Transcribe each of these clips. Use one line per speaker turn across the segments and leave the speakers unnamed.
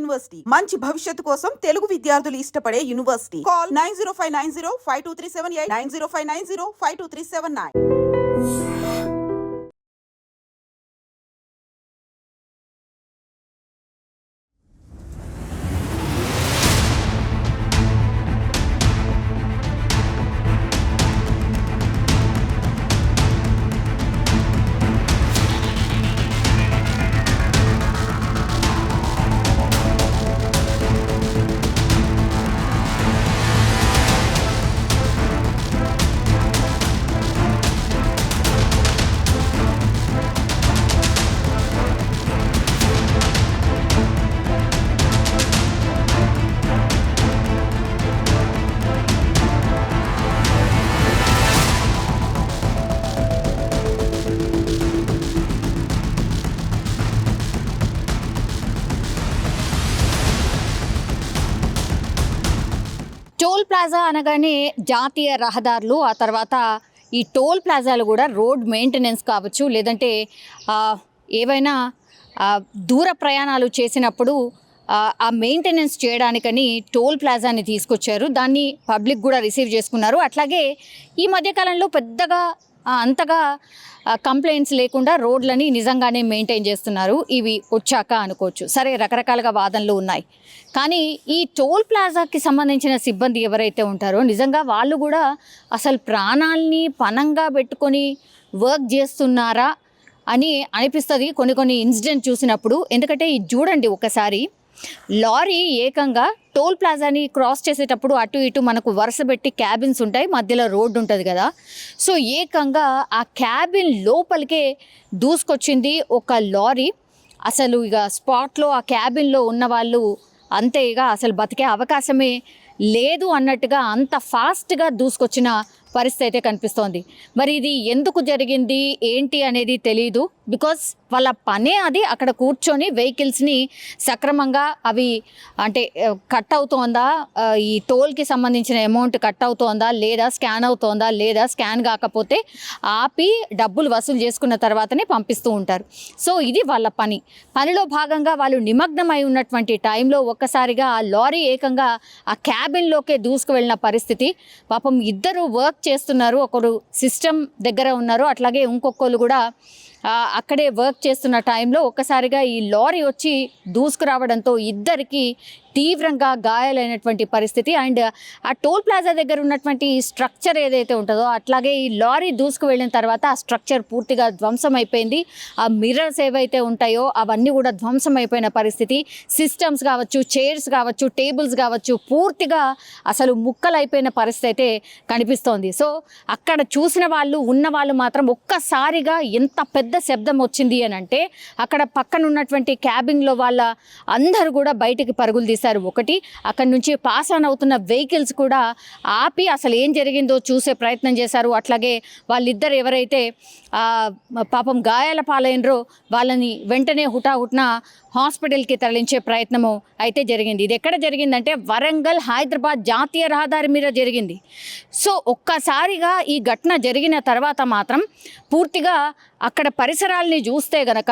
University మంచి భవిష్యత్తు కోసం తెలుగు విద్యార్థులు ఇష్టపడే యూనివర్సిటీ. కాల్ 9059052378 9059052379.
టోల్ ప్లాజా అనగానే జాతీయ రహదారులు, ఆ తర్వాత ఈ టోల్ ప్లాజాలు కూడా రోడ్ మెయింటెనెన్స్ కావచ్చు, లేదంటే ఏవైనా దూర ప్రయాణాలు చేసినప్పుడు ఆ మెయింటెనెన్స్ చేయడానికని టోల్ ప్లాజాని తీసుకొచ్చారు. దాన్ని పబ్లిక్ కూడా రిసీవ్ చేసుకున్నారు. అట్లాగే ఈ మధ్యకాలంలో పెద్దగా అంతగా కంప్లైంట్స్ లేకుండా రోడ్లని నిజంగానే మెయింటైన్ చేస్తున్నారు. ఇవి వచ్చాక అనుకోవచ్చు. సరే, రకరకాలుగా వాదనలు ఉన్నాయి. కానీ ఈ టోల్ ప్లాజాకి సంబంధించిన సిబ్బంది ఎవరైతే ఉంటారో నిజంగా వాళ్ళు కూడా అసలు ప్రాణాలని పణంగా పెట్టుకొని వర్క్ చేస్తున్నారా అని అనిపిస్తుంది కొన్ని ఇన్సిడెంట్ చూసినప్పుడు. ఎందుకంటే ఇది చూడండి, ఒకసారి లారీ ఏకంగా టోల్ ప్లాజాని క్రాస్ చేసేటప్పుడు అటు ఇటు మనకు వరుస పెట్టి క్యాబిన్స్ ఉంటాయి, మధ్యలో రోడ్డు ఉంటుంది కదా. సో ఏకంగా ఆ క్యాబిన్ లోపలికే దూసుకొచ్చింది ఒక లారీ. అసలు ఇక స్పాట్లో ఆ క్యాబిన్లో ఉన్న వాళ్ళు అంతే, ఇక అసలు బతికే అవకాశమే లేదు అన్నట్టుగా అంత ఫాస్ట్గా దూసుకొచ్చిన పరిస్థితి అయితే కనిపిస్తోంది. మరి ఇది ఎందుకు జరిగింది ఏంటి అనేది తెలీదు. బికాస్ వాళ్ళ పనే అది, అక్కడ కూర్చొని వెహికల్స్ని సక్రమంగా అవి అంటే కట్ అవుతోందా, ఈ టోల్కి సంబంధించిన అమౌంట్ కట్ అవుతోందా లేదా, స్కాన్ అవుతోందా లేదా, స్కాన్ కాకపోతే ఆపి డబ్బులు వసూలు చేసుకున్న తర్వాతనే పంపిస్తూ ఉంటారు. సో ఇది వాళ్ళ పనిలో భాగంగా వాళ్ళు నిమగ్నమై ఉన్నటువంటి టైంలో ఒక్కసారిగా ఆ లారీ ఏకంగా ఆ క్యాబిన్లోకే దూసుకు వెళ్ళిన పరిస్థితి. పాపం ఇద్దరు వర్క్ చేస్తున్నారు, ఒకరు సిస్టమ్ దగ్గర ఉన్నారు, అట్లాగే ఇంకొకరు కూడా అక్కడే వర్క్ చేస్తున్న టైంలో ఒక్కసారిగా ఈ లారీ వచ్చి దూసుకురావడంతో ఇద్దరికి తీవ్రంగా గాయాలైనటువంటి పరిస్థితి. అండ్ ఆ టోల్ ప్లాజా దగ్గర ఉన్నటువంటి స్ట్రక్చర్ ఏదైతే ఉంటుందో, అట్లాగే ఈ లారీ దూసుకు వెళ్ళిన తర్వాత ఆ స్ట్రక్చర్ పూర్తిగా ధ్వంసం అయిపోయింది. ఆ మిర్రర్స్ ఏవైతే ఉంటాయో అవన్నీ కూడా ధ్వంసం అయిపోయిన పరిస్థితి. సిస్టమ్స్ కావచ్చు, చైర్స్ కావచ్చు, టేబుల్స్ కావచ్చు, పూర్తిగా అసలు ముక్కలైపోయిన పరిస్థితి అయితే కనిపిస్తోంది. సో అక్కడ చూసిన వాళ్ళు ఉన్న వాళ్ళు మాత్రం ఒక్కసారిగా ఎంత పెద్ద శబ్దం వచ్చింది అని అంటే అక్కడ పక్కన ఉన్నటువంటి క్యాబిన్లో వాళ్ళ అందరూ కూడా బయటికి పరుగులు తీశారు. ఒకటి, అక్కడి నుంచి పాస్ ఆన్ అవుతున్న వెహికల్స్ కూడా ఆపి అసలు ఏం జరిగిందో చూసే ప్రయత్నం చేశారు. అట్లాగే వాళ్ళిద్దరు ఎవరైతే పాపం గాయాల పాలైనరో వాళ్ళని వెంటనే హుటాహుట్న హాస్పిటల్కి తరలించే ప్రయత్నము అయితే జరిగింది. ఇది ఎక్కడ జరిగిందంటే వరంగల్ హైదరాబాద్ జాతీయ రహదారి మీద జరిగింది. సో ఒక్కసారిగా ఈ ఘటన జరిగిన తర్వాత మాత్రం పూర్తిగా అక్కడ పరిసరాలని చూస్తే గనక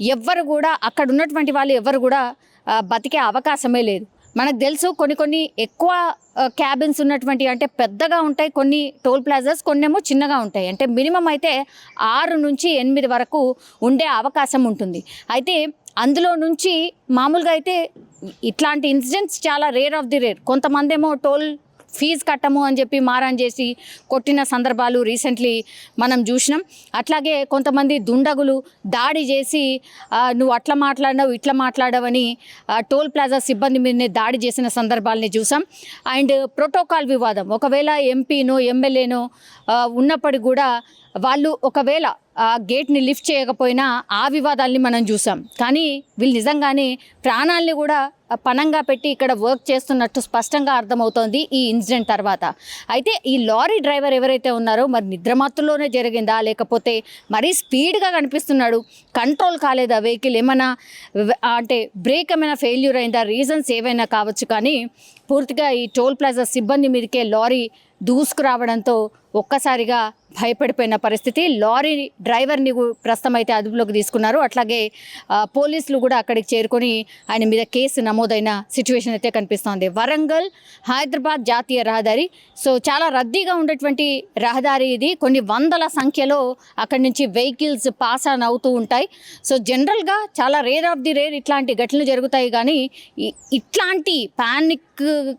ఎవ్వరు కూడా అక్కడ ఉన్నటువంటి వాళ్ళు ఎవ్వరు కూడా బతికే అవకాశమే లేదు. మనకు తెలుసు కొన్ని ఎక్కువ క్యాబిన్స్ ఉన్నటువంటి అంటే పెద్దగా ఉంటాయి కొన్ని టోల్ ప్లాజాస్, కొన్నేమో చిన్నగా ఉంటాయి. అంటే మినిమం అయితే 6 నుంచి 8 వరకు ఉండే అవకాశం ఉంటుంది. అయితే అందులో నుంచి మామూలుగా అయితే ఇట్లాంటి ఇన్సిడెంట్స్ చాలా రేర్ ఆఫ్ ది రేర్. కొంతమంది ఏమో టోల్ ఫీజు కట్టము అని చెప్పి మారాన్ చేసి కొట్టిన సందర్భాలు రీసెంట్లీ మనం చూసినాం. అట్లాగే కొంతమంది దుండగులు దాడి చేసి నువ్వు అట్లా మాట్లాడినావు ఇట్లా మాట్లాడవని టోల్ ప్లాజా సిబ్బంది మీదనే దాడి చేసిన సందర్భాలని చూసాం. అండ్ ప్రోటోకాల్ వివాదం, ఒకవేళ ఎంపీనో ఎమ్మెల్యేనో ఉన్నప్పటికీ కూడా వాళ్ళు ఒకవేళ గేట్ని లిఫ్ట్ చేయకపోయినా ఆ వివాదాల్ని మనం చూసాం. కానీ వీళ్ళు నిజంగానే ప్రాణాలని కూడా పణంగా పెట్టి ఇక్కడ వర్క్ చేస్తున్నట్టు స్పష్టంగా అర్థమవుతోంది ఈ ఇన్సిడెంట్ తర్వాత. అయితే ఈ లారీ డ్రైవర్ ఎవరైతే ఉన్నారో మరి నిద్రమత్తులోనే జరిగిందా, లేకపోతే మరీ స్పీడ్గా కనిపిస్తున్నాడు, కంట్రోల్ కాలేదా వెహికల్, ఏమైనా అంటే బ్రేక్ ఏమైనా ఫెయిల్యూర్ అయిందా, రీజన్స్ ఏవైనా కావచ్చు. కానీ పూర్తిగా ఈ టోల్ ప్లాజా సిబ్బంది మీదకే లారీ దూసుకురావడంతో ఒక్కసారిగా భయపడిపోయిన పరిస్థితి. లారీ డ్రైవర్ని ప్రస్తుతం అయితే అదుపులోకి తీసుకున్నారు. అట్లాగే పోలీసులు కూడా అక్కడికి చేరుకొని ఆయన మీద కేసు నమోదైన సిచ్యువేషన్ అయితే కనిపిస్తోంది. వరంగల్ హైదరాబాద్ జాతీయ రహదారి. సో చాలా రద్దీగా ఉండేటువంటి రహదారి ఇది. కొన్ని వందల సంఖ్యలో అక్కడి నుంచి వెహికల్స్ పాస్ ఆన్ అవుతూ ఉంటాయి. సో జనరల్గా చాలా రేర్ ఆఫ్ ది రేర్ ఇట్లాంటి ఘటనలు జరుగుతాయి, కానీ ఇట్లాంటి ప్యానిక్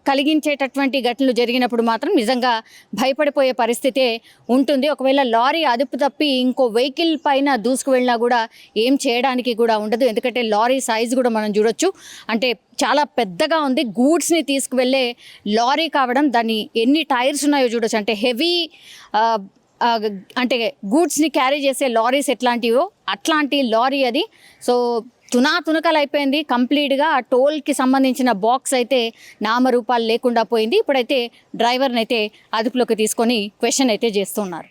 కలిగించేటటువంటి ఘటనలు జరిగినప్పుడు మాత్రం నిజంగా భయపడిపోయే పరిస్థితే ఉంటుంది. ఒకవేళ లారీ అదుపు తప్పి ఇంకో వెహికల్ పైన దూసుకు వెళ్ళినా కూడా ఏం చేయడానికి కూడా ఉండదు. ఎందుకంటే లారీ సైజు కూడా మనం చూడొచ్చు, అంటే చాలా పెద్దగా ఉంది. గూడ్స్ని తీసుకువెళ్ళే లారీ కావడం, దాన్ని ఎన్ని టైర్స్ ఉన్నాయో చూడొచ్చు. అంటే హెవీ అంటే గూడ్స్ని క్యారీ చేసే లారీస్ ఎట్లాంటివో అట్లాంటి లారీ అది. సో తునకలు అయిపోయింది కంప్లీట్గా. ఆ టోల్కి సంబంధించిన బాక్స్ అయితే నామరూపాలు లేకుండా పోయింది. ఇప్పుడైతే డ్రైవర్ని అయితే అదుపులోకి తీసుకొని క్వశ్చన్ అయితే చేస్తున్నారు.